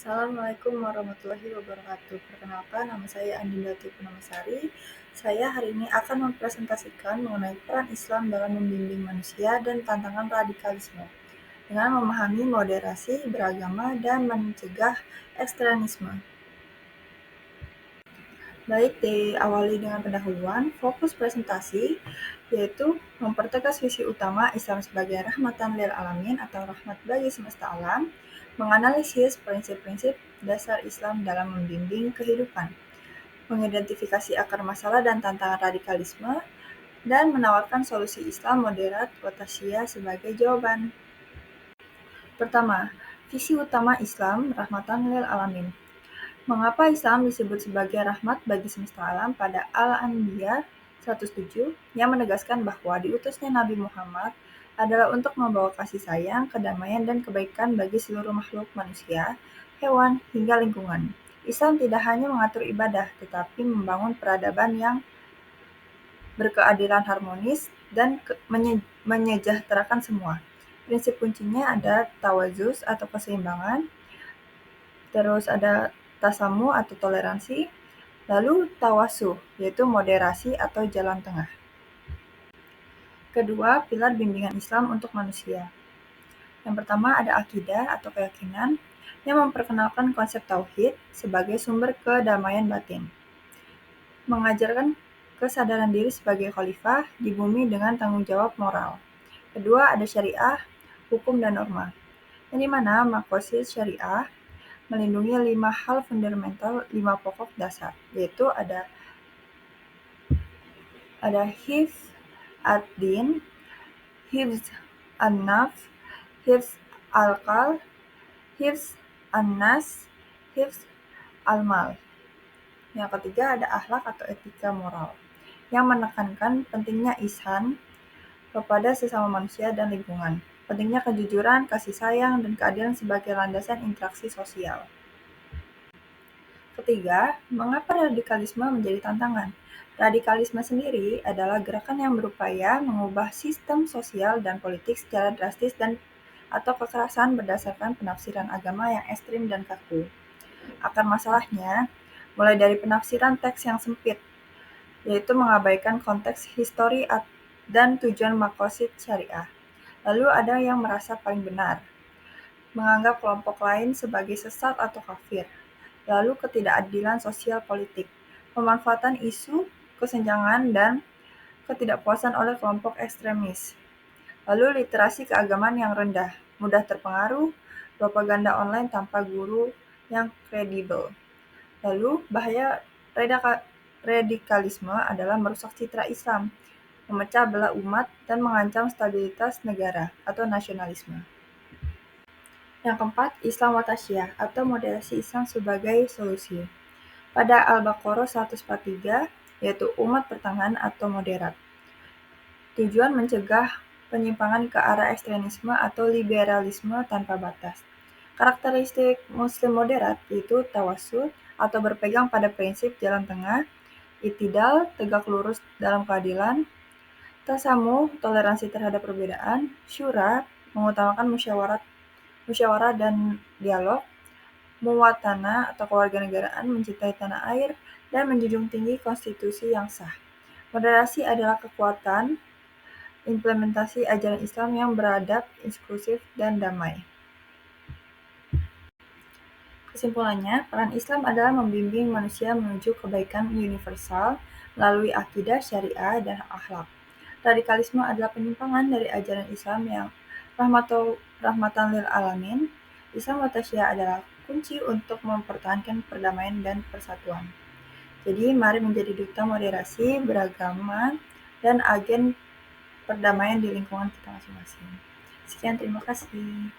Assalamualaikum warahmatullahi wabarakatuh. Perkenalkan, nama saya Andinda Purnamasari. Saya hari ini akan mempresentasikan mengenai peran Islam dalam membimbing manusia dan tantangan radikalisme dengan memahami moderasi beragama dan mencegah ekstremisme. Baik, diawali dengan pendahuluan, fokus presentasi yaitu mempertegas visi utama Islam sebagai rahmatan lil alamin atau rahmat bagi semesta alam, menganalisis prinsip-prinsip dasar Islam dalam membimbing kehidupan, mengidentifikasi akar masalah dan tantangan radikalisme, dan menawarkan solusi Islam moderat Watasiyah sebagai jawaban. Pertama, visi utama Islam rahmatan lil alamin. Mengapa Islam disebut sebagai rahmat bagi semesta alam pada Al-Anbiya 107 yang menegaskan bahwa diutusnya Nabi Muhammad adalah untuk membawa kasih sayang, kedamaian, dan kebaikan bagi seluruh makhluk manusia, hewan, hingga lingkungan. Islam tidak hanya mengatur ibadah, tetapi membangun peradaban yang berkeadilan harmonis dan menyejahterakan semua. Prinsip kuncinya ada tawazus atau keseimbangan, terus ada tasamu atau toleransi, lalu tawasuh yaitu moderasi atau jalan tengah. Kedua, pilar bimbingan Islam untuk manusia. Yang pertama ada akidah atau keyakinan yang memperkenalkan konsep tauhid sebagai sumber kedamaian batin. Mengajarkan kesadaran diri sebagai khalifah di bumi dengan tanggung jawab moral. Kedua, ada syariah, hukum dan norma. Yang dimana maqasid syariah melindungi 5 hal fundamental, 5 pokok dasar, yaitu ada hifz ad-din, hifz an-nafs, hifz al-qal, hifz an-nas, hifz al-mal. Yang ketiga ada akhlak atau etika moral, yang menekankan pentingnya ihsan kepada sesama manusia dan lingkungan, pentingnya kejujuran, kasih sayang, dan keadilan sebagai landasan interaksi sosial. Ketiga, mengapa radikalisme menjadi tantangan? Radikalisme sendiri adalah gerakan yang berupaya mengubah sistem sosial dan politik secara drastis atau kekerasan berdasarkan penafsiran agama yang ekstrim dan kaku. Akar masalahnya, mulai dari penafsiran teks yang sempit, yaitu mengabaikan konteks histori dan tujuan maqasid syariah. Lalu ada yang merasa paling benar, menganggap kelompok lain sebagai sesat atau kafir. Lalu ketidakadilan sosial politik, pemanfaatan isu, kesenjangan, dan ketidakpuasan oleh kelompok ekstremis. Lalu literasi keagamaan yang rendah, mudah terpengaruh, propaganda online tanpa guru yang kredibel. Lalu bahaya radikalisme adalah merusak citra Islam, memecah belah umat, dan mengancam stabilitas negara atau nasionalisme. Yang keempat, Islam Watasiyah atau moderasi Islam sebagai solusi. Pada Al-Baqarah 143, yaitu umat pertengahan atau moderat. Tujuan mencegah penyimpangan ke arah ekstremisme atau liberalisme tanpa batas. Karakteristik Muslim moderat yaitu tawasul atau berpegang pada prinsip jalan tengah, i'tidal, tegak lurus dalam keadilan, tasamu, toleransi terhadap perbedaan, syura, mengutamakan musyawarah dan dialog, muwatana atau kewarganegaraan, mencintai tanah air, dan menjunjung tinggi konstitusi yang sah. Moderasi adalah kekuatan implementasi ajaran Islam yang beradab, inklusif, dan damai. Kesimpulannya, peran Islam adalah membimbing manusia menuju kebaikan universal melalui akidah, syariah, dan akhlak. Radikalisme adalah penyimpangan dari ajaran Islam yang rahmatan lil alamin. Islam Watasiyah adalah kunci untuk mempertahankan perdamaian dan persatuan. Jadi, mari menjadi duta moderasi, beragama, dan agen perdamaian di lingkungan kita masing-masing. Sekian, terima kasih.